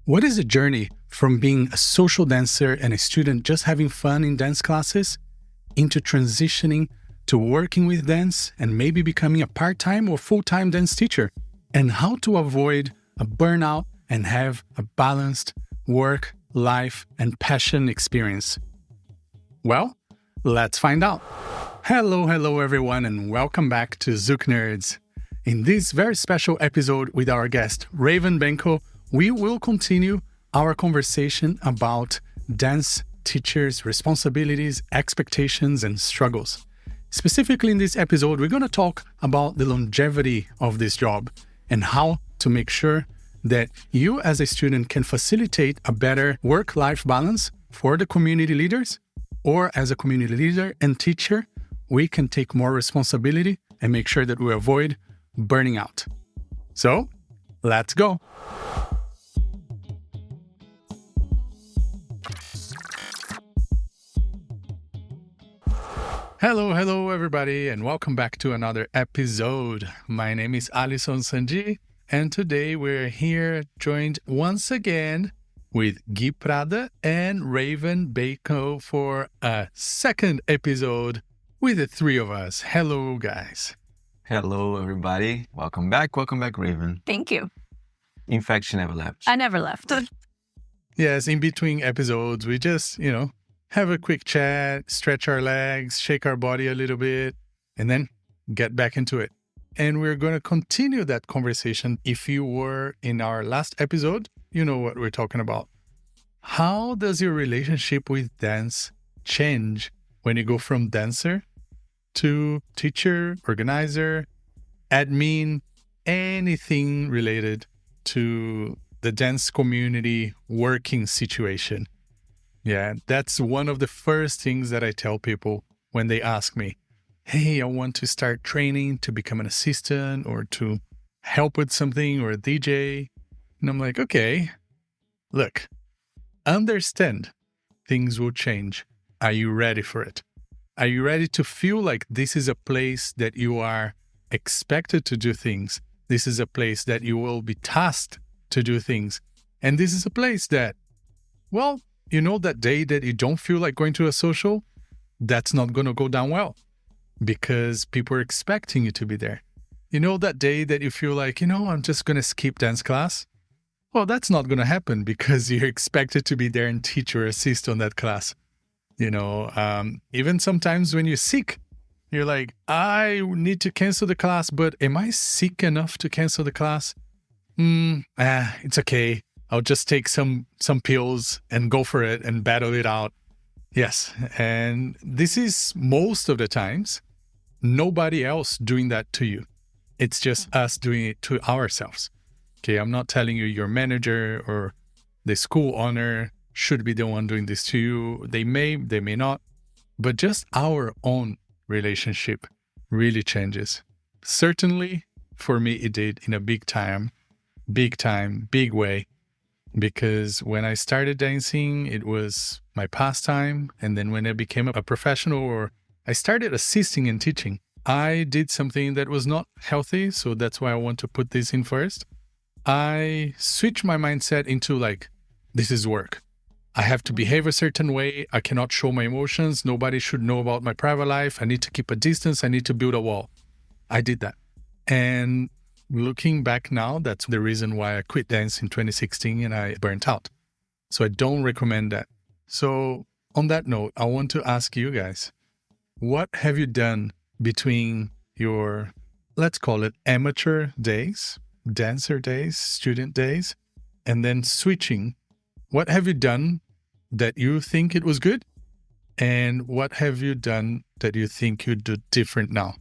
What is the journey from being a social dancer and a student just having fun in dance classes into transitioning to working with dance and maybe becoming a part-time or full-time dance teacher? And how to avoid a burnout and have a balanced work, life, and passion experience? Well, let's find out. Hello everyone, and welcome back to ZoukNerds. In this very special episode with our guest, Raven Benko, we will continue our conversation about dance teachers' responsibilities, expectations, and struggles. Specifically in this episode, we're going to talk about the longevity of this job and how to make sure that you as a student can facilitate a better work-life balance for the community leaders, or as a community leader and teacher, we can take more responsibility and make sure that we avoid burning out. So, let's go. Hello everybody, and welcome back to another episode. My name is Alisson Sandi, and today we're here joined once again with Prada and Raven Benko for a second episode with the three of us. Hello guys. Hello everybody. Welcome back, Raven. Thank you. In fact, she never left. I never left. Yes, in between episodes, we just, have a quick chat, stretch our legs, shake our body a little bit, and then get back into it. And we're going to continue that conversation. If you were in our last episode, you know what we're talking about. How does your relationship with dance change when you go from dancer to teacher, organizer, admin, anything related to the dance community working situation? Yeah, that's one of the first things that I tell people when they ask me, hey, I want to start training to become an assistant or to help with something or a DJ. And I'm like, okay, look, understand things will change. Are you ready for it? Are you ready to feel like this is a place that you are expected to do things? This is a place that you will be tasked to do things. And this is a place that, well, that day that you don't feel like going to a social, that's not going to go down well because people are expecting you to be there. That day that you feel like, I'm just going to skip dance class. Well, that's not going to happen because you're expected to be there and teach or assist on that class. Even sometimes when you're sick, you're like, I need to cancel the class, but am I sick enough to cancel the class? It's okay. I'll just take some pills and go for it and battle it out. Yes, and this is most of the times nobody else doing that to you. It's just us doing it to ourselves. Okay, I'm not telling you your manager or the school owner should be the one doing this to you. They may not. But just our own relationship really changes. Certainly, for me, it did in a big way. Because when I started dancing, it was my pastime. And then when I became a professional or I started assisting and teaching, I did something that was not healthy. So that's why I want to put this in first. I switched my mindset into like, this is work. I have to behave a certain way. I cannot show my emotions. Nobody should know about my private life. I need to keep a distance. I need to build a wall. I did that. And looking back now, that's the reason why I quit dance in 2016 and I burnt out. So I don't recommend that. So on that note, I want to ask you guys, what have you done between your, let's call it amateur days, dancer days, student days, and then switching? What have you done that you think it was good? And what have you done that you think you'd do different now?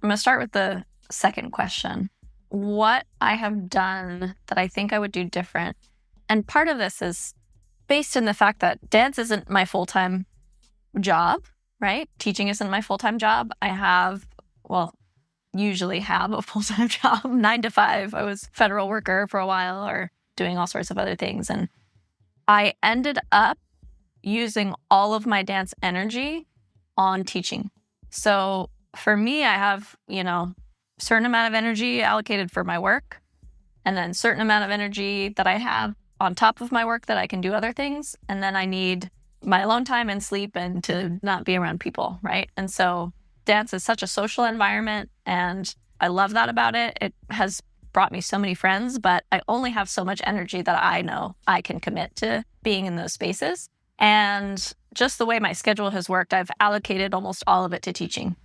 I'm going to start with the second question. What I have done that I think I would do different. And part of this is based in the fact that dance isn't my full-time job, right? Teaching isn't my full-time job. I usually have a full-time job, 9 to 5. I was federal worker for a while or doing all sorts of other things. And I ended up using all of my dance energy on teaching. So for me, I have, certain amount of energy allocated for my work, and then certain amount of energy that I have on top of my work that I can do other things. And then I need my alone time and sleep and to not be around people, right? And so dance is such a social environment, and I love that about it. It has brought me so many friends, but I only have so much energy that I know I can commit to being in those spaces. And just the way my schedule has worked, I've allocated almost all of it to teaching.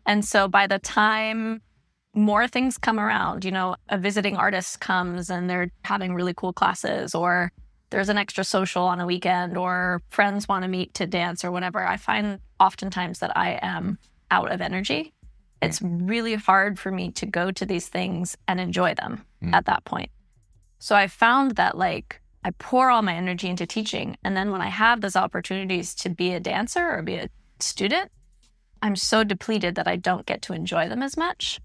And so by the time more things come around, a visiting artist comes and they're having really cool classes, or there's an extra social on a weekend, or friends want to meet to dance or whatever, I find oftentimes that I am out of energy. It's really hard for me to go to these things and enjoy them at that point. So I found that I pour all my energy into teaching. And then when I have those opportunities to be a dancer or be a student, I'm so depleted that I don't get to enjoy them as much.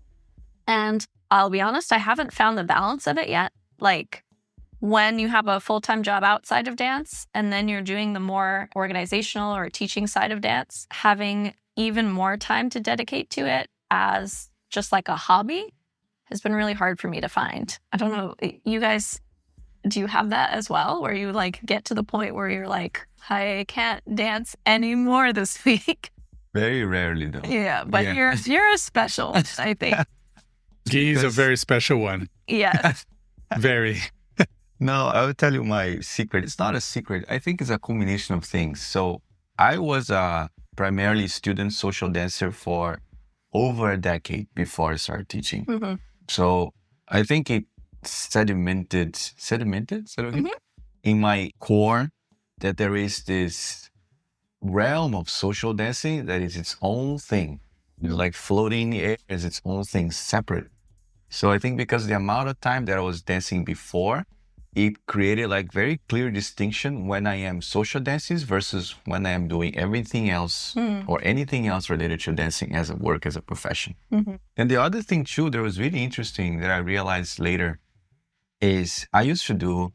And I'll be honest, I haven't found the balance of it yet. When you have a full-time job outside of dance and then you're doing the more organizational or teaching side of dance, having even more time to dedicate to it as just a hobby has been really hard for me to find. I don't know, you guys, do you have that as well, where you get to the point where you're I can't dance anymore this week? Very rarely, though. Yeah, but you're a special, I think. He's a very special one. Yes. Very. No, I will tell you my secret. It's not a secret. I think it's a combination of things. So I was a primarily student social dancer for over a decade before I started teaching. Mm-hmm. So I think it sedimented in my core that there is this realm of social dancing that is its own thing. Floating in the air is its own thing, separate. So I think because the amount of time that I was dancing before, it created very clear distinction when I am social dances versus when I am doing everything else or anything else related to dancing as a work, as a profession. Mm-hmm. And the other thing too, that was really interesting that I realized later is I used to do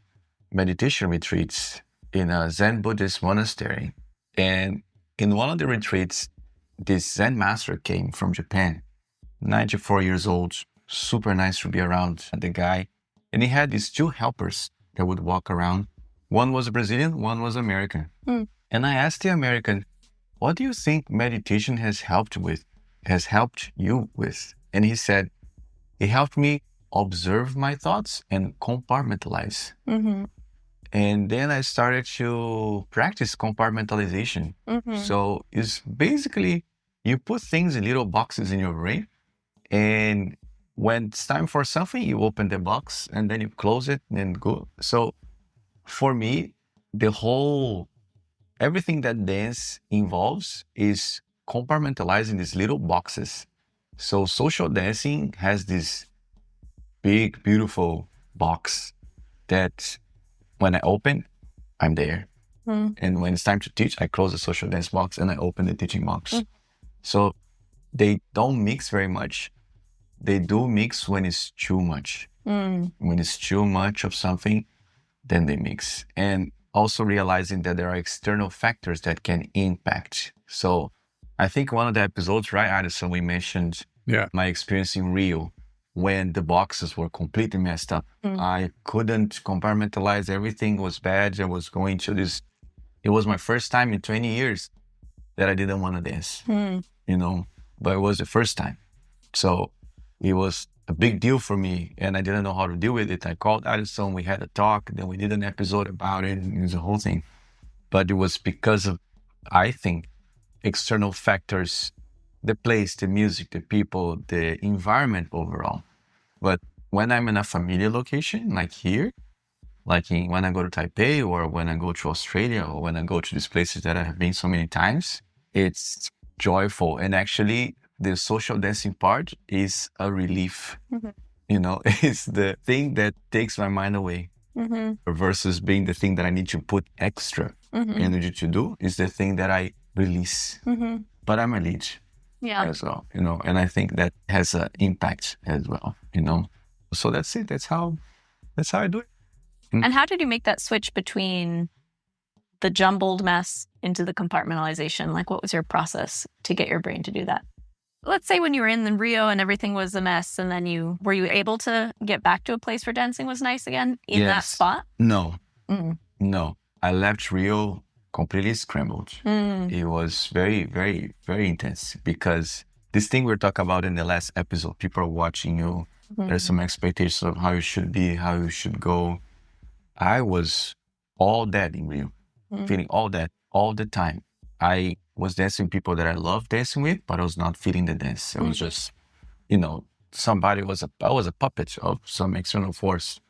meditation retreats in a Zen Buddhist monastery. And in one of the retreats, this Zen master came from Japan, 94 years old, super nice to be around the guy. And he had these two helpers that would walk around. One was Brazilian, one was American. And I asked the American, what do you think meditation has helped you with? And he said, it helped me observe my thoughts and compartmentalize. Mm-hmm. And then I started to practice compartmentalization. Mm-hmm. So it's basically, you put things in little boxes in your brain, and when it's time for something, you open the box and then you close it and go. So for me, everything that dance involves is compartmentalizing these little boxes. So social dancing has this big, beautiful box that when I open, I'm there. And when it's time to teach, I close the social dance box and I open the teaching box. So they don't mix very much. They do mix when it's too much. When it's too much of something, then they mix. And also realizing that there are external factors that can impact. So I think one of the episodes, right, Alisson, we mentioned my experience in Rio when the boxes were completely messed up. I couldn't compartmentalize. Everything was bad. I was going to this. It was my first time in 20 years that I didn't want to dance, but it was the first time. So it was a big deal for me, and I didn't know how to deal with it. I called Alisson, we had a talk, then we did an episode about it, and it was a whole thing. But it was because of, I think, external factors, the place, the music, the people, the environment overall. But when I'm in a familiar location, like here, when I go to Taipei, or when I go to Australia, or when I go to these places that I have been so many times, it's joyful. And actually, the social dancing part is a relief. It's the thing that takes my mind away versus being the thing that I need to put extra energy to do is the thing that I release. But I'm a lead as well, and I think that has an impact as well, So that's it. That's how I do it. And how did you make that switch between the jumbled mess into the compartmentalization? What was your process to get your brain to do that? Let's say when you were in Rio and everything was a mess, and then were you able to get back to a place where dancing was nice again in that spot? No. No, I left Rio completely scrambled. It was very, very, very intense because this thing we talked about in the last episode, people are watching you. There's some expectations of how you should be, how you should go. I was all that in Rio, feeling all that all the time. I was dancing with people that I love dancing with, but I was not feeling the dance. It was just, I was a puppet of some external force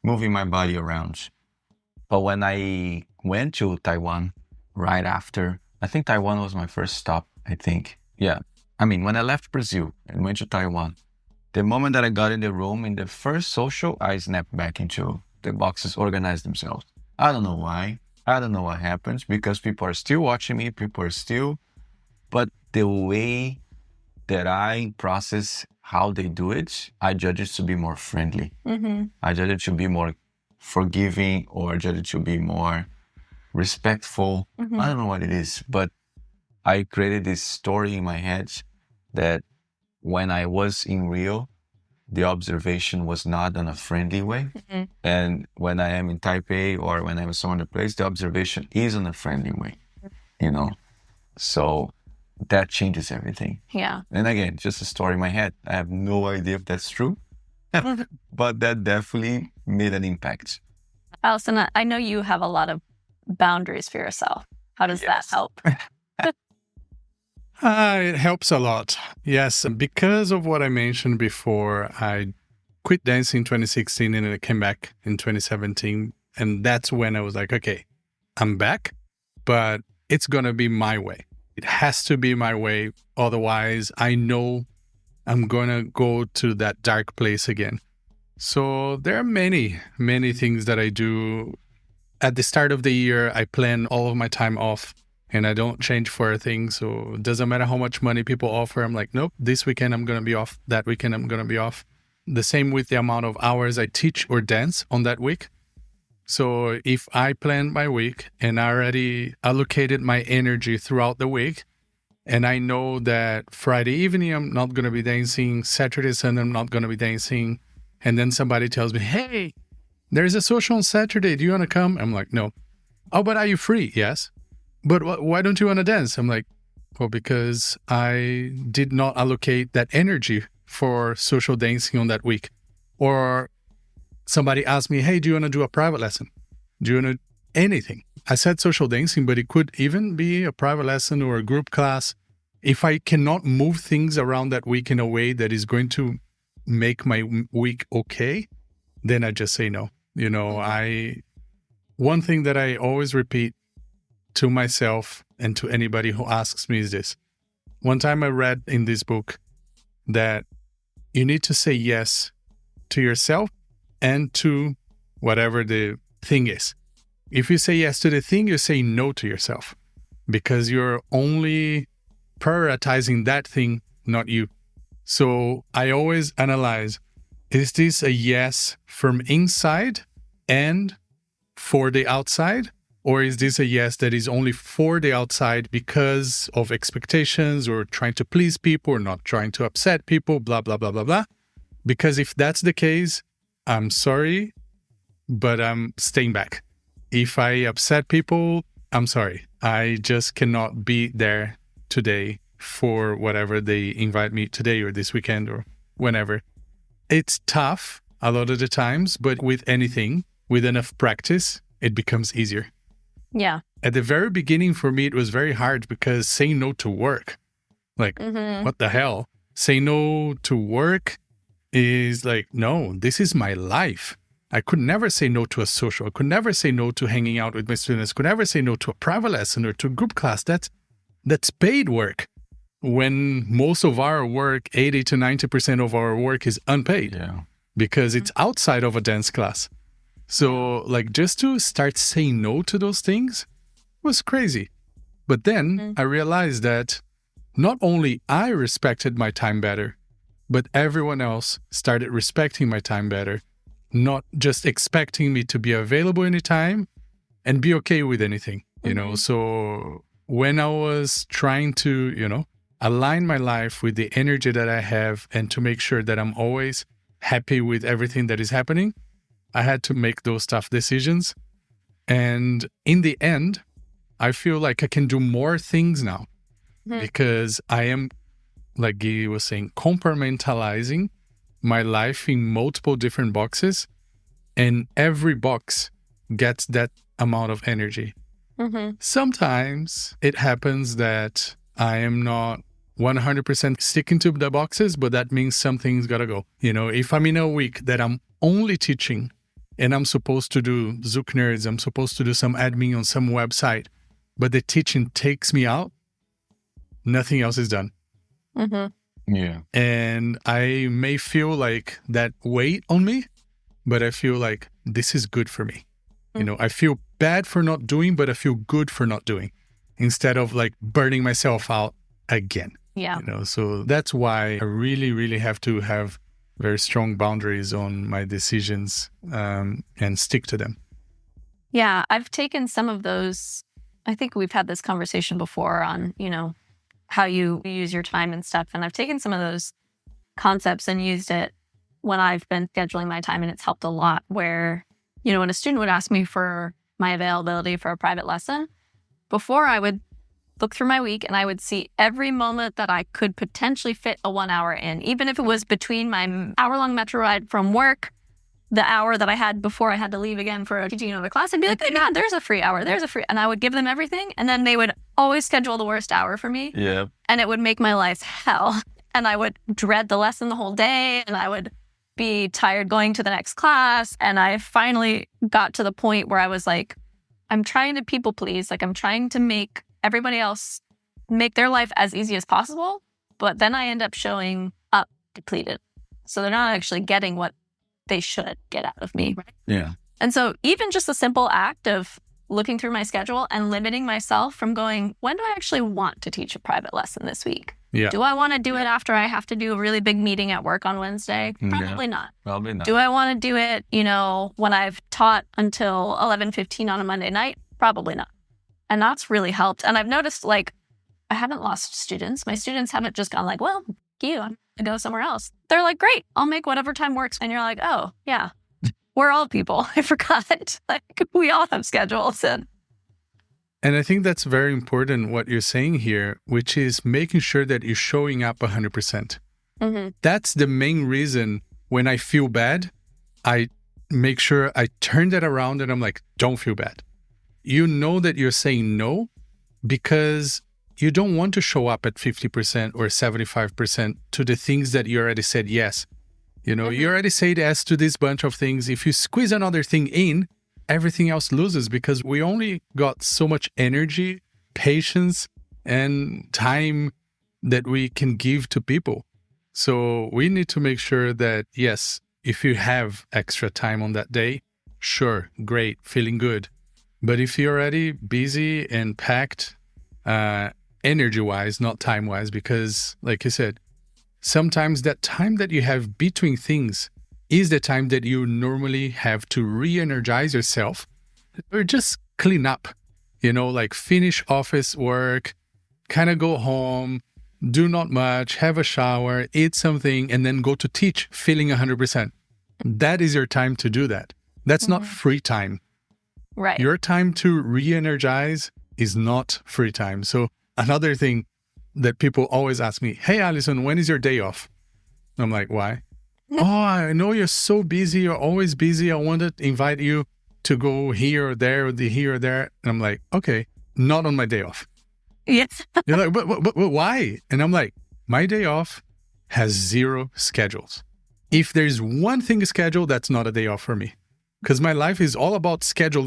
moving my body around. But when I went to Taiwan right after, I think Taiwan was my first stop, I think. Yeah. I mean, when I left Brazil and went to Taiwan, the moment that I got in the room, in the first social, I snapped back into the boxes, organized themselves. I don't know why. I don't know what happens because people are still watching me. But the way that I process how they do it, I judge it to be more friendly. I judge it to be more forgiving, or I judge it to be more respectful. I don't know what it is, but I created this story in my head that when I was in Rio, the observation was not in a friendly way. And when I am in Taipei or when I'm in some other place, the observation is in a friendly way, So that changes everything. Yeah. And again, just a story in my head. I have no idea if that's true, but that definitely made an impact. Alisson, I know you have a lot of boundaries for yourself. How does that help? It helps a lot. Yes, because of what I mentioned before, I quit dancing in 2016 and I came back in 2017. And that's when I was like, okay, I'm back, but it's going to be my way. It has to be my way. Otherwise, I know I'm going to go to that dark place again. So there are many, many things that I do. At the start of the year, I plan all of my time off. And I don't change for a thing. So it doesn't matter how much money people offer. I'm like, nope, this weekend I'm going to be off. That weekend I'm going to be off. The same with the amount of hours I teach or dance on that week. So if I plan my week and I already allocated my energy throughout the week, and I know that Friday evening I'm not going to be dancing, Saturday, Sunday I'm not going to be dancing, and then somebody tells me, hey, there's a social on Saturday. Do you want to come? I'm like, no. Oh, but are you free? Yes. But why don't you want to dance? I'm like, well, because I did not allocate that energy for social dancing on that week. Or somebody asked me, hey, do you want to do a private lesson? Do you want to anything? I said social dancing, but it could even be a private lesson or a group class. If I cannot move things around that week in a way that is going to make my week okay, then I just say no. One thing that I always repeat to myself and to anybody who asks me is this. One time I read in this book that you need to say yes to yourself and to whatever the thing is. If you say yes to the thing, you say no to yourself because you're only prioritizing that thing, not you. So I always analyze, is this a yes from inside and for the outside? Or is this a yes that is only for the outside because of expectations or trying to please people or not trying to upset people, blah, blah, blah, blah, blah? Because if that's the case, I'm sorry, but I'm staying back. If I upset people, I'm sorry. I just cannot be there today for whatever they invite me today or this weekend or whenever. It's tough a lot of the times, but with anything, with enough practice, it becomes easier. Yeah. At the very beginning, for me, it was very hard because saying no to work, like, what the hell? Say no to work is like, no, this is my life. I could never say no to a social. I could never say no to hanging out with my students. Could never say no to a private lesson or to a group class. That's paid work. When most of our work, 80 to 90% of our work is unpaid because it's outside of a dance class. So like just to start saying no to those things was crazy. But then I realized that not only I respected my time better, but everyone else started respecting my time better, not just expecting me to be available anytime and be okay with anything, you know? So when I was trying to, align my life with the energy that I have and to make sure that I'm always happy with everything that is happening, I had to make those tough decisions. And in the end, I feel like I can do more things now because I am, like Guy was saying, compartmentalizing my life in multiple different boxes, and every box gets that amount of energy. Sometimes it happens that I am not 100% sticking to the boxes, but that means something's got to go. If I'm in a week that I'm only teaching and I'm supposed to do ZoukNerds, I'm supposed to do some admin on some website, but the teaching takes me out, nothing else is done. Yeah. And I may feel like that weight on me, but I feel like this is good for me. I feel bad for not doing, but I feel good for not doing, instead of like burning myself out again. Yeah. So that's why I really, really have to have very strong boundaries on my decisions and stick to them. Yeah, I've taken some of those. I think we've had this conversation before on, how you use your time and stuff. And I've taken some of those concepts and used it when I've been scheduling my time, and it's helped a lot. Where, when a student would ask me for my availability for a private lesson, before I would look through my week and I would see every moment that I could potentially fit a 1 hour in, even if it was between my hour-long metro ride from work, the hour that I had before I had to leave again for teaching another class. I'd be like, God, there's a free hour. And I would give them everything. And then they would always schedule the worst hour for me. Yeah. And it would make my life hell. And I would dread the lesson the whole day. And I would be tired going to the next class. And I finally got to the point where I was like, I'm trying to people please. Like, I'm trying to make everybody else make their life as easy as possible. But then I end up showing up depleted. So they're not actually getting what they should get out of me. Right? Yeah. And so even just the simple act of looking through my schedule and limiting myself from going, when do I actually want to teach a private lesson this week? Yeah. Do I want to do it after I have to do a really big meeting at work on Wednesday? Probably not. Probably not. Do I want to do it, when I've taught until 11:15 on a Monday night? Probably not. And that's really helped. And I've noticed, like, I haven't lost students. My students haven't just gone like, well, I'm going to go somewhere else. They're like, great, I'll make whatever time works. And you're like, oh, yeah, we're all people. I forgot. Like, we all have schedules. And I think that's very important what you're saying here, which is making sure that you're showing up 100%. That's the main reason when I feel bad, I make sure I turn that around and I'm like, don't feel bad. You know that you're saying no because you don't want to show up at 50% or 75% to the things that you already said yes. You already said yes to this bunch of things. If you squeeze another thing in, everything else loses because we only got so much energy, patience, and time that we can give to people. So we need to make sure that, yes, if you have extra time on that day, sure, great, feeling good. But if you're already busy and packed, energy-wise, not time-wise, because like you said, sometimes that time that you have between things is the time that you normally have to re-energize yourself or just clean up, like finish office work, kind of go home, do not much, have a shower, eat something, and then go to teach feeling 100%. That is your time to do that. That's not free time. right. Your time to re-energize is not free time. So another thing that people always ask me, hey, Alisson, when is your day off? I'm like, why? Oh, I know you're so busy. You're always busy. I want to invite you to go here or there, here or there. And I'm like, okay, not on my day off. Yes. You're like, but why? And I'm like, my day off has 0 schedules. If there's one thing scheduled, that's not a day off for me. Because my life is all about schedule,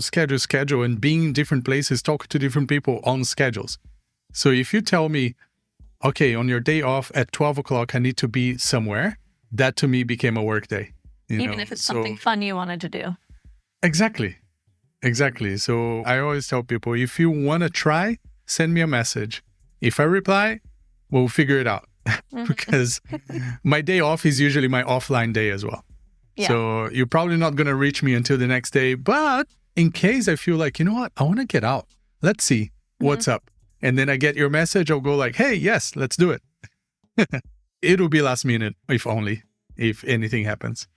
and being in different places, talking to different people on schedules. So if you tell me, okay, on your day off at 12 o'clock, I need to be somewhere, that to me became a work day. Even if it's something fun you wanted to do. Exactly. So I always tell people, if you want to try, send me a message. If I reply, we'll figure it out. Because my day off is usually my offline day as well. Yeah. So you're probably not going to reach me until the next day. But in case I feel like, you know what, I want to get out. Let's see what's up. And then I get your message. I'll go like, hey, yes, let's do it. It'll be last minute, if anything happens.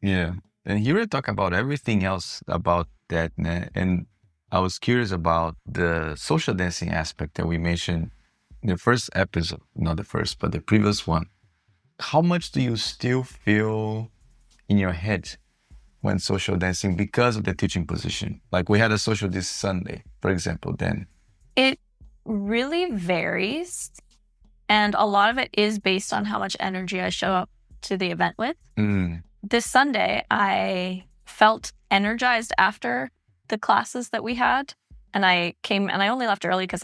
Yeah. And here we talk about everything else about that. And I was curious about the social dancing aspect that we mentioned in the first episode, not the first, but the previous one. How much do you still feel in your head when social dancing because of the teaching position? Like we had a social this Sunday, for example, then. It really varies. And a lot of it is based on how much energy I show up to the event with. This Sunday, I felt energized after the classes that we had. And I came and I only left early because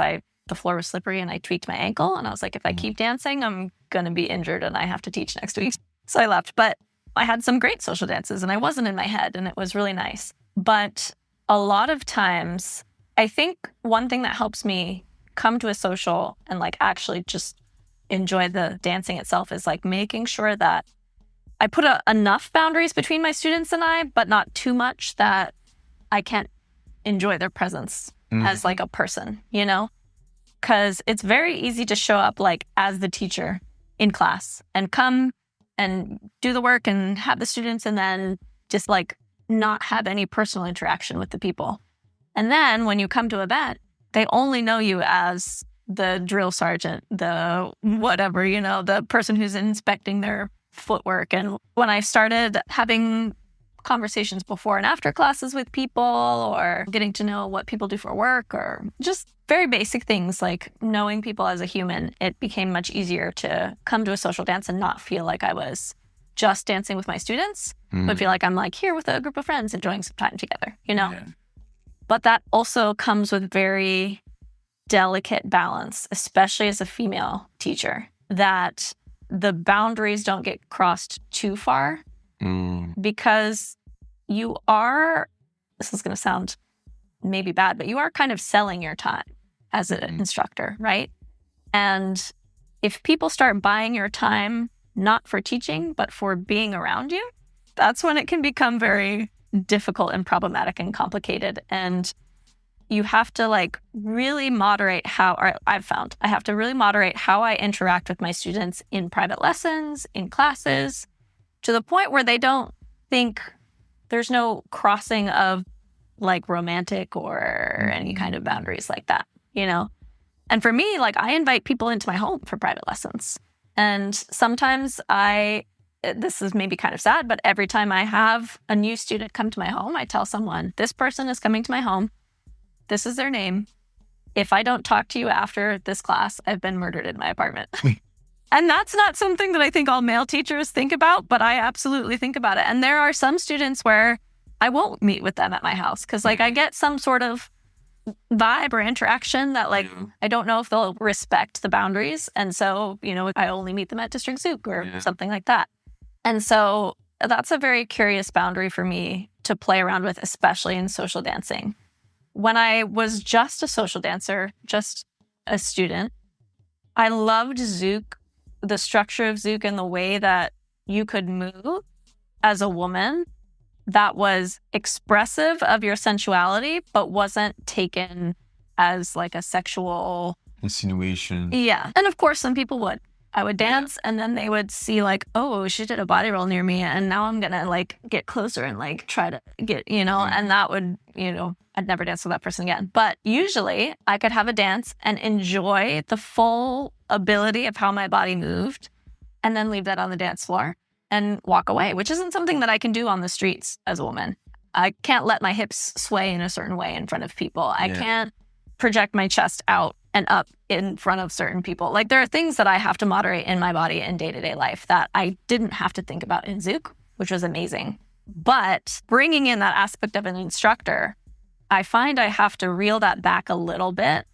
the floor was slippery and I tweaked my ankle. And I was like, if I keep dancing, I'm going to be injured and I have to teach next week. So I left. But I had some great social dances and I wasn't in my head and it was really nice. But a lot of times, I think one thing that helps me come to a social and like actually just enjoy the dancing itself is like making sure that I put enough boundaries between my students and I, but not too much that I can't enjoy their presence as like a person, you know? Because it's very easy to show up like as the teacher in class and come and do the work and have the students and then just like not have any personal interaction with the people. And then when you come to event, they only know you as the drill sergeant, the whatever, you know, the person who's inspecting their footwork. And when I started having conversations before and after classes with people or getting to know what people do for work or just very basic things like knowing people as a human, it became much easier to come to a social dance and not feel like I was just dancing with my students, but feel like I'm like here with a group of friends enjoying some time together, you know? Yeah. But that also comes with very delicate balance, especially as a female teacher, that the boundaries don't get crossed too far because you are, this is going to sound maybe bad, but you are kind of selling your time as an instructor, right? And if people start buying your time, not for teaching, but for being around you, that's when it can become very difficult and problematic and complicated. And you have to like really moderate I've found I have to really moderate how I interact with my students in private lessons, in classes, to the point where they don't think there's no crossing of like romantic or any kind of boundaries like that, you know? And for me, like I invite people into my home for private lessons. And sometimes this is maybe kind of sad, but every time I have a new student come to my home, I tell someone, this person is coming to my home. This is their name. If I don't talk to you after this class, I've been murdered in my apartment. And that's not something that I think all male teachers think about, but I absolutely think about it. And there are some students where I won't meet with them at my house because like I get some sort of vibe or interaction that like I don't know if they'll respect the boundaries. And so, you know, I only meet them at District Zouk or something like that. And so that's a very curious boundary for me to play around with, especially in social dancing. When I was just a social dancer, just a student, I loved Zouk, the structure of Zouk and the way that you could move as a woman that was expressive of your sensuality, but wasn't taken as like a sexual insinuation. Yeah. And of course, some people would. I would dance and then they would see like, oh, she did a body roll near me and now I'm going to like get closer and like try to get, you know, and that would, you know, I'd never dance with that person again. But usually I could have a dance and enjoy the full ability of how my body moved and then leave that on the dance floor and walk away, which isn't something that I can do on the streets as a woman. I can't let my hips sway in a certain way in front of people. I can't project my chest out and up in front of certain people. Like there are things that I have to moderate in my body in day-to-day life that I didn't have to think about in Zouk, which was amazing. But bringing in that aspect of an instructor, I find I have to reel that back a little bit,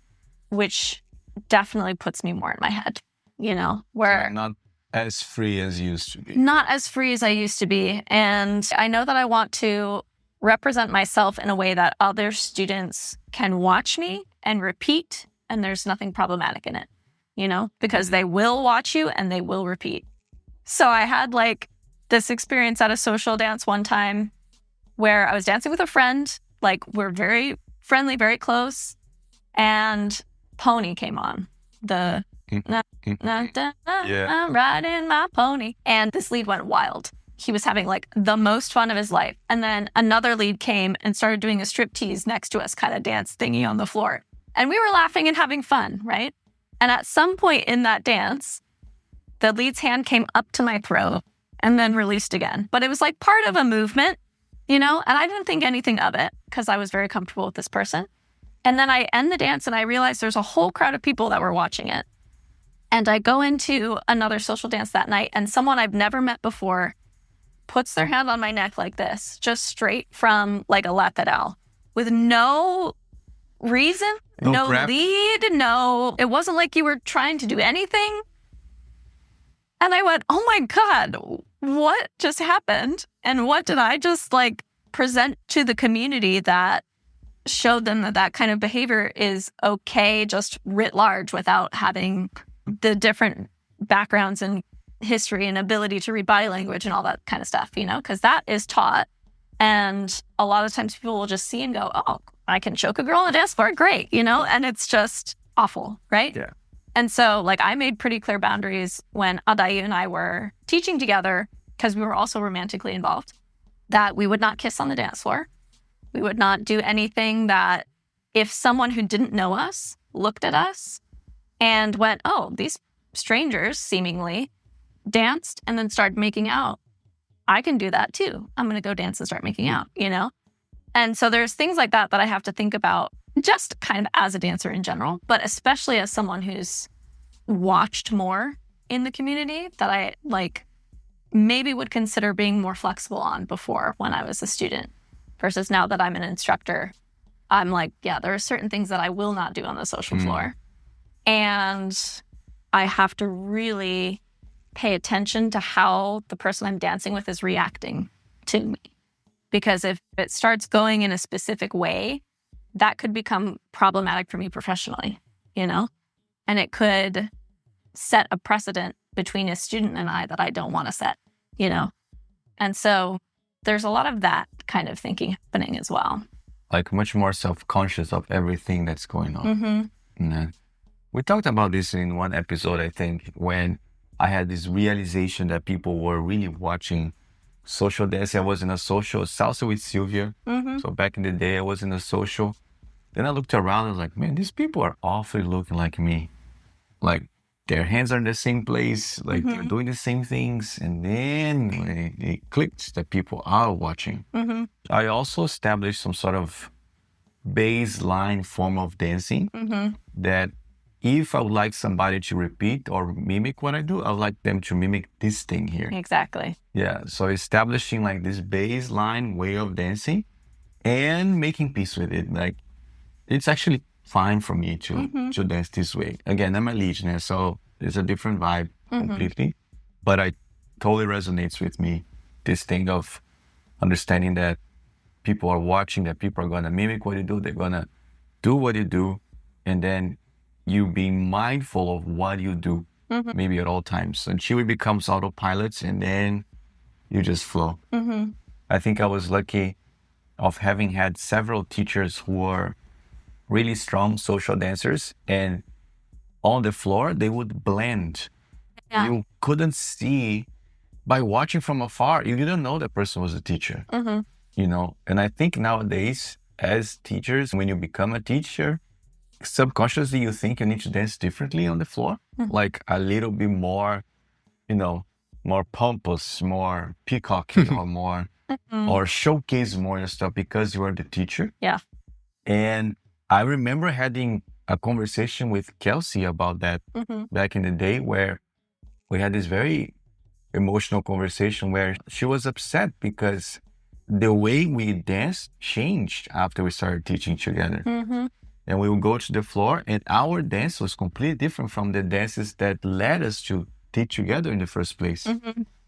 which definitely puts me more in my head, you know, where not as free as you used to be. Not as free as I used to be. And I know that I want to represent myself in a way that other students can watch me and repeat, and there's nothing problematic in it, you know, because they will watch you and they will repeat. So I had like this experience at a social dance one time where I was dancing with a friend, like we're very friendly, very close, and Pony came on. I'm riding my pony. And this lead went wild. he was having like the most fun of his life. And then another lead came and started doing a striptease next to us kind of dance thingy on the floor. And we were laughing and having fun, right? And at some point in that dance, the lead's hand came up to my throat and then released again. But it was like part of a movement, you know? And I didn't think anything of it because I was very comfortable with this person. And then I end the dance and I realized there's a whole crowd of people that were watching it. And I go into another social dance that night and someone I've never met before puts their hand on my neck like this, just straight from like a lateral with no reason, no lead, no, it wasn't like you were trying to do anything. And I went, oh my God, what just happened? And what did I just like present to the community that showed them that that kind of behavior is okay, just writ large, without having the different backgrounds and history and ability to read body language and all that kind of stuff, you know, because that is taught. And a lot of times people will just see and go, oh, I can choke a girl on the dance floor. Great. You know, and it's just awful. Right. Yeah. And so like I made pretty clear boundaries when Adai and I were teaching together, because we were also romantically involved, that we would not kiss on the dance floor. We would not do anything that if someone who didn't know us looked at us and went, oh, these strangers seemingly danced and then started making out, I can do that too. I'm going to go dance and start making out, you know? And so there's things like that that I have to think about just kind of as a dancer in general, but especially as someone who's watched more in the community that I like maybe would consider being more flexible on before when I was a student versus now that I'm an instructor. I'm like, yeah, there are certain things that I will not do on the social floor. And I have to really pay attention to how the person I'm dancing with is reacting to me. Because if it starts going in a specific way, that could become problematic for me professionally, you know? And it could set a precedent between a student and I that I don't want to set, you know? And so there's a lot of that kind of thinking happening as well. Like much more self-conscious of everything that's going on. Yeah. We talked about this in one episode, I think, when I had this realization that people were really watching social dancing. I was in a social salsa with Sylvia. So back in the day, I was in a social. Then I looked around and was like, man, these people are awfully looking like me. Like their hands are in the same place, like they're doing the same things. And then it clicked that people are watching. I also established some sort of baseline form of dancing that if I would like somebody to repeat or mimic what I do, I would like them to mimic this thing here. Exactly. Yeah. So establishing like this baseline way of dancing and making peace with it. Like it's actually fine for me to dance this way. Again, I'm a lead, so it's a different vibe completely. But it totally resonates with me, this thing of understanding that people are watching, that people are going to mimic what you do. They're going to do what you do. And then you being mindful of what you do, maybe at all times, until it becomes autopilots and then you just flow. I think I was lucky of having had several teachers who were really strong social dancers, and on the floor, they would blend. Yeah. You couldn't see, by watching from afar, you didn't know that person was a teacher, you know? And I think nowadays, as teachers, when you become a teacher, subconsciously you think you need to dance differently on the floor, like a little bit more, you know, more pompous, more peacocky, or more, or showcase more your stuff because you are the teacher. Yeah. And I remember having a conversation with Kelsey about that back in the day, where we had this very emotional conversation where she was upset because the way we danced changed after we started teaching together. And we would go to the floor and our dance was completely different from the dances that led us to teach together in the first place.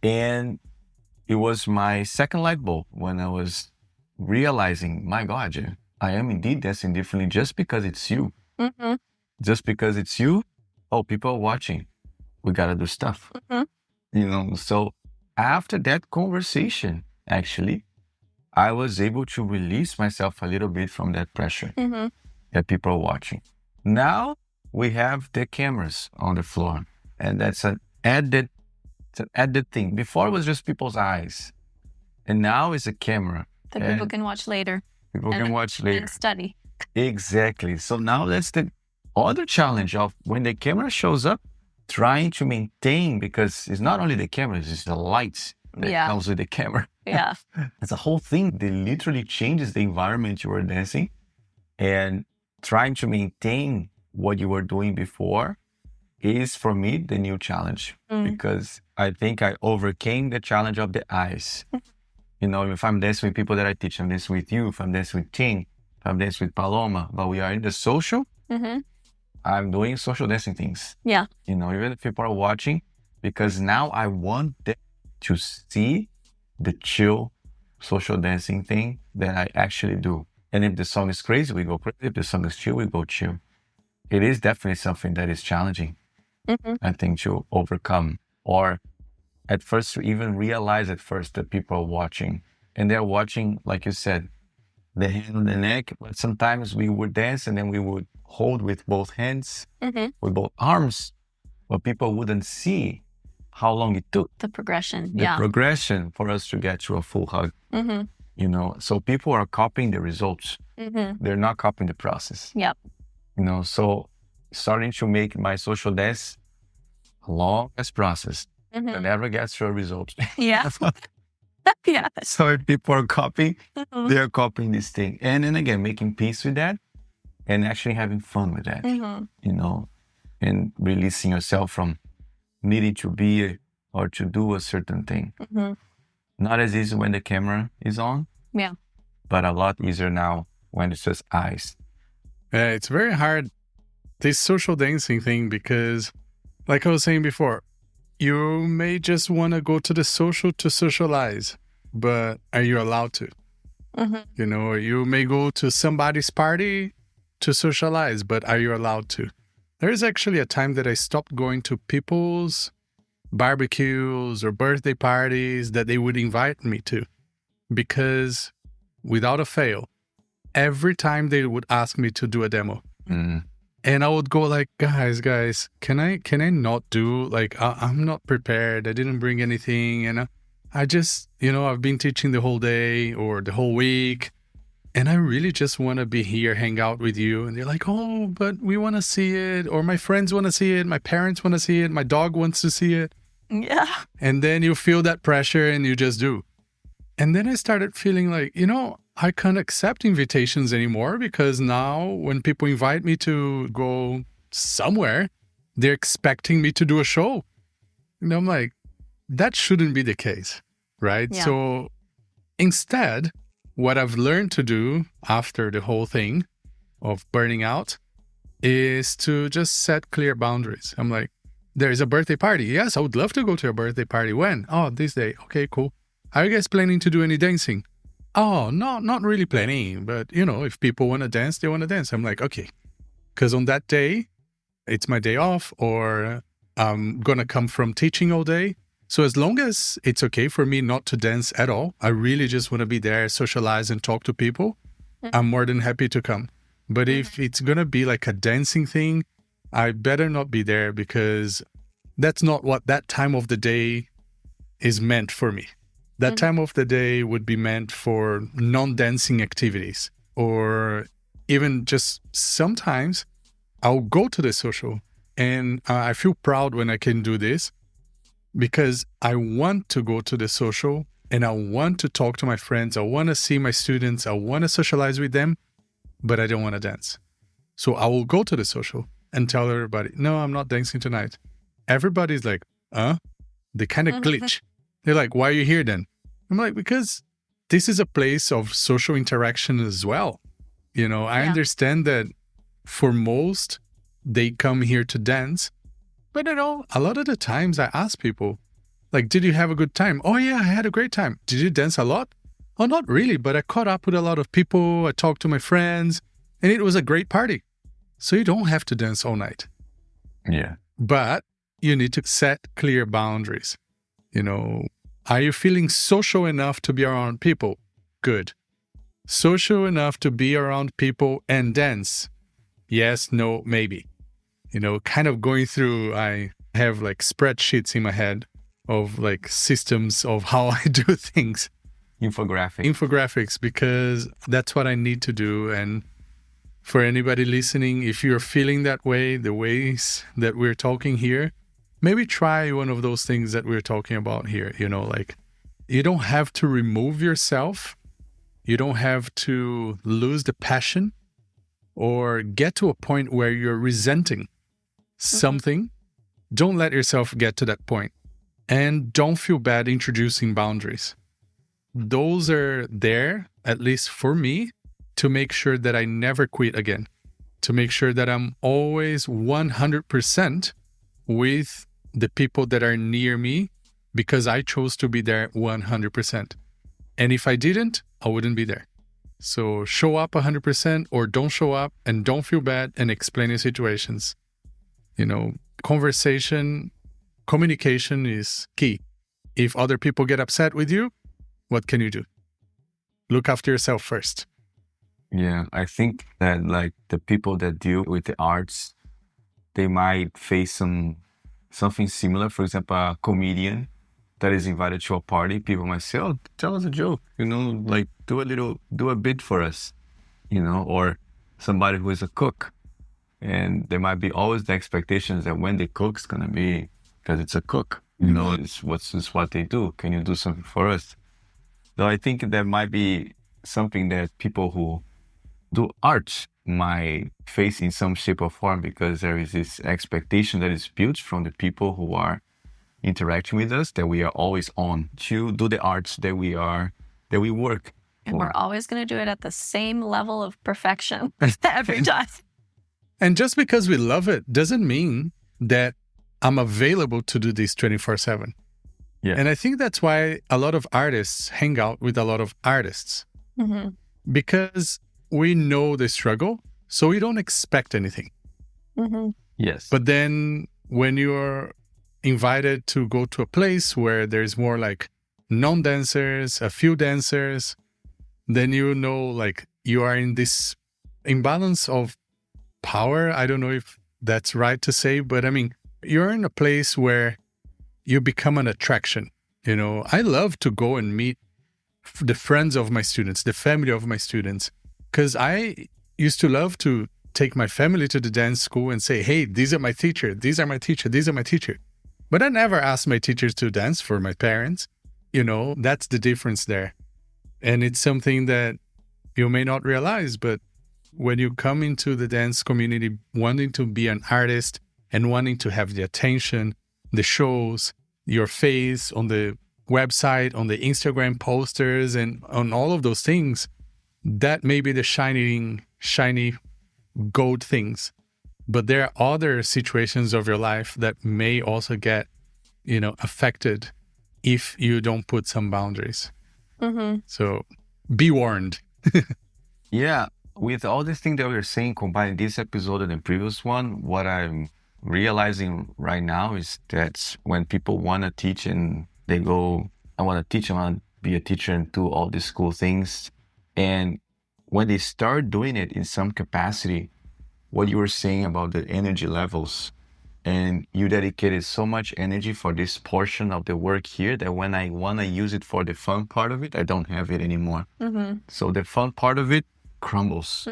And it was my second light bulb when I was realizing, my God, I am indeed dancing differently just because it's you. Just because it's you, oh, people are watching. We got to do stuff. You know, so after that conversation, actually, I was able to release myself a little bit from that pressure. That people are watching. Now we have the cameras on the floor, and that's an added It's an added thing. Before it was just people's eyes. And now it's a camera. That people can watch later. People can watch later. And study. Exactly. So now that's the other challenge of when the camera shows up, trying to maintain, because it's not only the cameras, it's the lights that comes with the camera. Yeah. It's a whole thing that literally changes the environment you were dancing, and trying to maintain what you were doing before is, for me, the new challenge, because I think I overcame the challenge of the eyes. You know, if I'm dancing with people that I teach, I'm dancing with you, if I'm dancing with Ting, if I'm dancing with Paloma, but we are in the social, I'm doing social dancing things. Yeah. You know, even if people are watching, because now I want them to see the chill social dancing thing that I actually do. And if the song is crazy, we go crazy. If the song is chill, we go chill. It is definitely something that is challenging, I think, to overcome, or at first to even realize at first that people are watching. And they're watching, like you said, the hand on the neck, but sometimes we would dance and then we would hold with both hands, with both arms, but people wouldn't see how long it took. The progression. The progression for us to get to a full hug. You know, so people are copying the results. They're not copying the process. Yep. You know, so starting to make my social dance a longest process that never gets to a result. Yeah. Yeah. So if people are copying, they're copying this thing. And then again, making peace with that and actually having fun with that, you know, and releasing yourself from needing to be or to do a certain thing. Not as easy when the camera is on, but a lot easier now when it's just eyes. Yeah, it's very hard, this social dancing thing, because like I was saying before, you may just want to go to the social to socialize, but are you allowed to? You know, you may go to somebody's party to socialize, but are you allowed to? There's actually a time that I stopped going to people's barbecues or birthday parties that they would invite me to, because without a fail, every time they would ask me to do a demo. And I would go like, guys, can I not do, like, I'm not prepared. I didn't bring anything. And I just, you know, I've been teaching the whole day or the whole week, and I really just want to be here, hang out with you. And they're like, oh, but we want to see it. Or my friends want to see it. My parents want to see it. My dog wants to see it. Yeah. And then you feel that pressure and you just do. And then I started feeling like, you know, I can't accept invitations anymore, because now when people invite me to go somewhere, they're expecting me to do a show. And I'm like, that shouldn't be the case, right? Yeah. So instead, what I've learned to do after the whole thing of burning out is to just set clear boundaries. I'm like, there is a birthday party. Yes, I would love to go to a birthday party. When? Oh, this day. Okay, cool. Are you guys planning to do any dancing? Oh, no, not really planning. But, you know, if people want to dance, they want to dance. I'm like, okay. Because on that day, it's my day off, or I'm going to come from teaching all day. So as long as it's okay for me not to dance at all, I really just want to be there, socialize and talk to people, I'm more than happy to come. But if it's going to be like a dancing thing, I better not be there, because that's not what that time of the day is meant for me. That time of the day would be meant for non-dancing activities, or even just sometimes I'll go to the social, and I feel proud when I can do this, because I want to go to the social and I want to talk to my friends. I want to see my students. I want to socialize with them, but I don't want to dance. So I will go to the social and tell everybody, no, I'm not dancing tonight. Everybody's like, they kind of glitch. They're like, why are you here then? I'm like, because this is a place of social interaction as well. You know, I understand that for most, they come here to dance. But you know, a lot of the times I ask people, like, did you have a good time? Oh yeah, I had a great time. Did you dance a lot? Oh, not really, but I caught up with a lot of people. I talked to my friends, and it was a great party. So you don't have to dance all night. Yeah. But you need to set clear boundaries. You know, are you feeling social enough to be around people? Good. Social enough to be around people and dance? Yes, no, maybe. You know, kind of going through, I have like spreadsheets in my head of like systems of how I do things. Infographics, because that's what I need to do. And for anybody listening, if you're feeling that way, the ways that we're talking here, maybe try one of those things that we're talking about here. Like you don't have to remove yourself. You don't have to lose the passion or get to a point where you're resenting something. Don't let yourself get to that point. And don't feel bad introducing boundaries. Those are there, at least for me, to make sure that I never quit again, to make sure that I'm always 100% with the people that are near me because I chose to be there 100%. And if I didn't, I wouldn't be there. So show up 100% or don't show up, and don't feel bad, and explain your situations. Communication is key. If other people get upset with you, what can you do? Look after yourself first. Yeah, I think that like the people that deal with the arts, they might face something similar. For example, a comedian that is invited to a party, people might say, "Oh, tell us a joke, like do a bit for us, or somebody who is a cook." And there might be always the expectations that when they cook, it's gonna be because it's a cook, it's what they do. Can you do something for us? So I think there might be something that people who do art might face in some shape or form, because there is this expectation that is built from the people who are interacting with us, that we are always on to do the arts that we work. And we're always going to do it at the same level of perfection every time. And just because we love it doesn't mean that I'm available to do this 24/7. Yeah. And I think that's why a lot of artists hang out with a lot of artists, because we know the struggle, so we don't expect anything. Yes. But then when you're invited to go to a place where there's more like non-dancers, a few dancers, then like you are in this imbalance of power. I don't know if that's right to say, but I mean, you're in a place where you become an attraction. I love to go and meet the friends of my students, the family of my students, because I used to love to take my family to the dance school and say, "Hey, these are my teacher, these are my teacher, these are my teacher." But I never asked my teachers to dance for my parents. That's the difference there. And it's something that you may not realize, but when you come into the dance community wanting to be an artist and wanting to have the attention, the shows, your face on the website, on the Instagram posters, and on all of those things, that may be the shiny gold things. But there are other situations of your life that may also get, affected if you don't put some boundaries. So be warned. Yeah. With all these things that we were saying, combining this episode and the previous one, what I'm realizing right now is that when people want to teach and they go, "I want to teach, I want to be a teacher and do all these cool things." And when they start doing it in some capacity, what you were saying about the energy levels, and you dedicated so much energy for this portion of the work here that when I want to use it for the fun part of it, I don't have it anymore. So the fun part of it crumbles,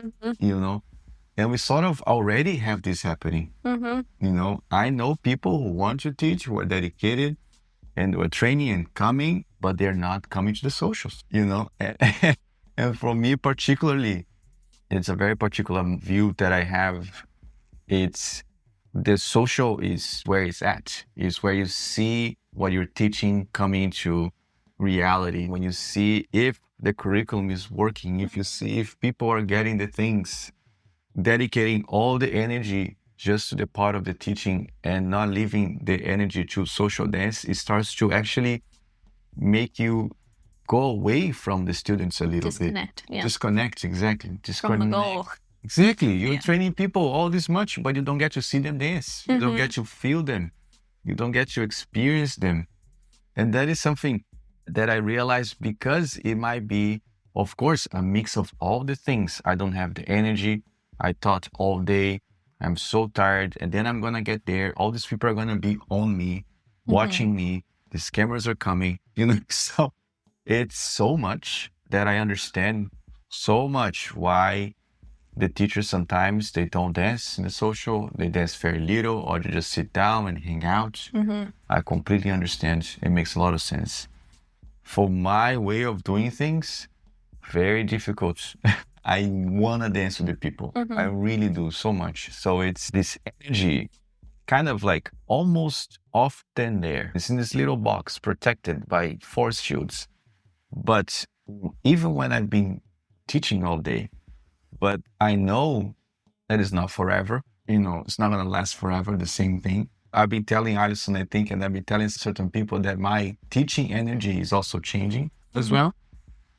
and we sort of already have this happening. I know people who want to teach, who are dedicated and who are training and coming, but they're not coming to the socials, and for me particularly, it's a very particular view that I have. It's the social is where it's at, is where you see what you're teaching coming to reality. When you see if the curriculum is working, if you see if people are getting the things, dedicating all the energy just to the part of the teaching and not leaving the energy to social dance, it starts to actually make you go away from the students a little Disconnect, bit. yeah. Disconnect, exactly. From the goal. Exactly. You're training people all this much, but you don't get to see them dance. You don't get to feel them. You don't get to experience them. And that is something that I realized, because it might be, of course, a mix of all the things. I don't have the energy. I taught all day. I'm so tired. And then I'm going to get there. All these people are going to be on me, watching me. these cameras are coming, so it's so much that I understand so much why the teachers sometimes they don't dance in the social, they dance very little, or they just sit down and hang out. I completely understand. It makes a lot of sense. For my way of doing things, very difficult. I want to dance with the people. I really do so much. So it's this energy kind of like almost often there. It's in this little box protected by force shields. But even when I've been teaching all day, but I know that it's not forever. It's not going to last forever, the same thing. I've been telling Alisson, I think, and I've been telling certain people that my teaching energy is also changing as well.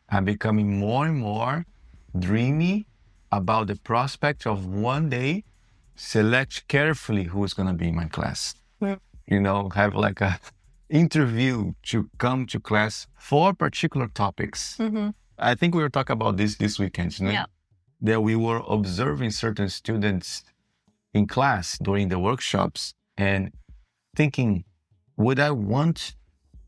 I'm becoming more and more dreamy about the prospect of one day select carefully who is going to be in my class. Have like a interview to come to class for particular topics. I think we were talking about this weekend, that we were observing certain students in class during the workshops and thinking, would I want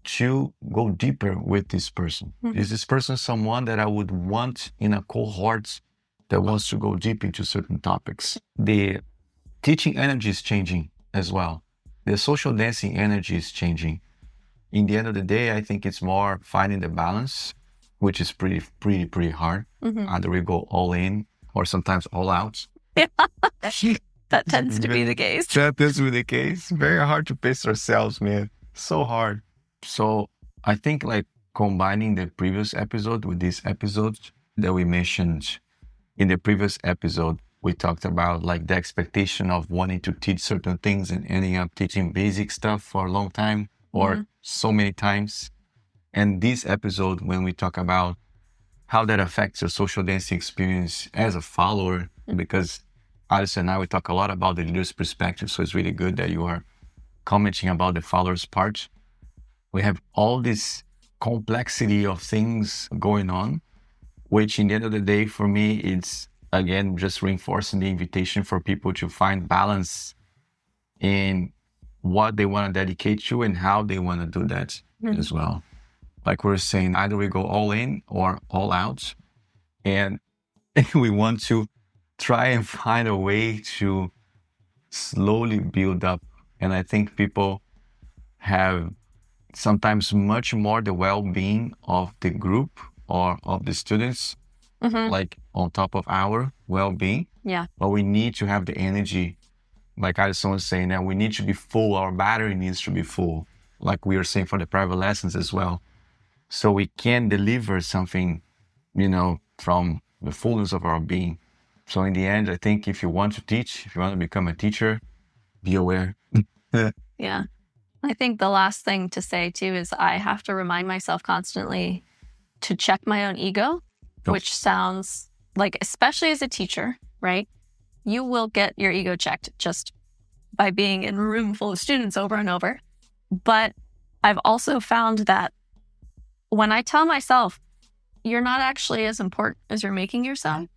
to go deeper with this person? Is this person someone that I would want in a cohort that wants to go deep into certain topics? The teaching energy is changing as well. The social dancing energy is changing. In the end of the day, I think it's more finding the balance, which is pretty hard. Either we go all in or sometimes all out. That tends to be the case. That tends to be the case. Very hard to pace ourselves, man. So hard. So I think like combining the previous episode with this episode that we mentioned. In the previous episode, we talked about like the expectation of wanting to teach certain things and ending up teaching basic stuff for a long time or so many times. And this episode, when we talk about how that affects your social dancing experience as a follower, because Alisson and I, we talk a lot about the leader's perspective. So it's really good that you are commenting about the follower's part. We have all this complexity of things going on, which in the end of the day, for me, it's again, just reinforcing the invitation for people to find balance in what they want to dedicate to and how they want to do that as well. Like we're saying, either we go all in or all out. And we want to try and find a way to slowly build up. And I think people have sometimes much more the well-being of the group or of the students, like on top of our well-being. Yeah. But we need to have the energy, like Alisson was saying, that we need to be full. Our battery needs to be full, like we were saying for the private lessons as well. So we can deliver something, from the fullness of our being. So in the end, I think if you want to teach, if you want to become a teacher, be aware. Yeah. I think the last thing to say too is I have to remind myself constantly to check my own ego, which sounds like, especially as a teacher, right? You will get your ego checked just by being in a room full of students over and over. But I've also found that when I tell myself, you're not actually as important as you're making yourself,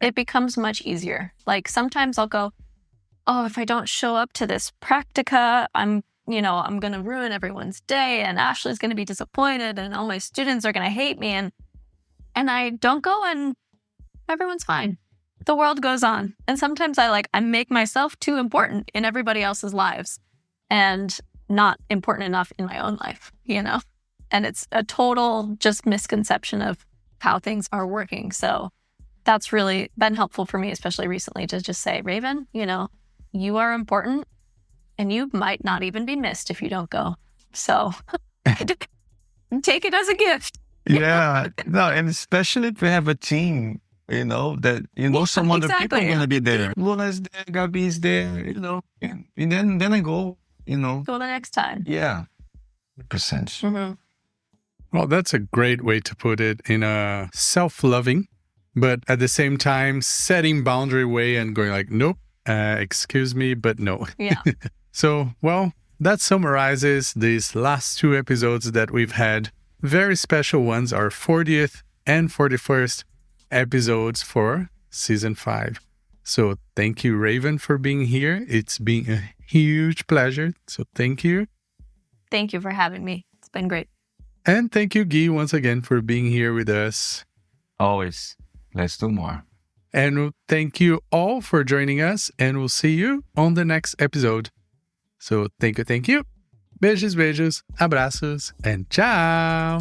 it becomes much easier. Like sometimes I'll go, oh, if I don't show up to this practica, I'm going to ruin everyone's day and Ashley's going to be disappointed and all my students are going to hate me. And I don't go and everyone's fine. The world goes on. And sometimes I make myself too important in everybody else's lives and not important enough in my own life, And it's a total just misconception of how things are working. So that's really been helpful for me, especially recently, to just say, Raven, you are important and you might not even be missed if you don't go. So take it as a gift. Yeah. No, and especially if we have a team, that, some other people are going to be there. Luna's there, Gabi's there, and then I go, Go the next time. Yeah. 100%. Well, that's a great way to put it, in a self-loving, but at the same time, setting boundary way and going like, nope, excuse me, but no. Yeah. So, well, that summarizes these last two episodes that we've had. Very special ones, our 40th and 41st episodes for season 5. So thank you, Raven, for being here. It's been a huge pleasure. So thank you. Thank you for having me. been great. And thank you, Guy, once again for being here with us. Always. Let's do more. And thank you all for joining us, and we'll see you on the next episode. So thank you. Beijos, abraços, and ciao.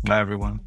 Bye, everyone.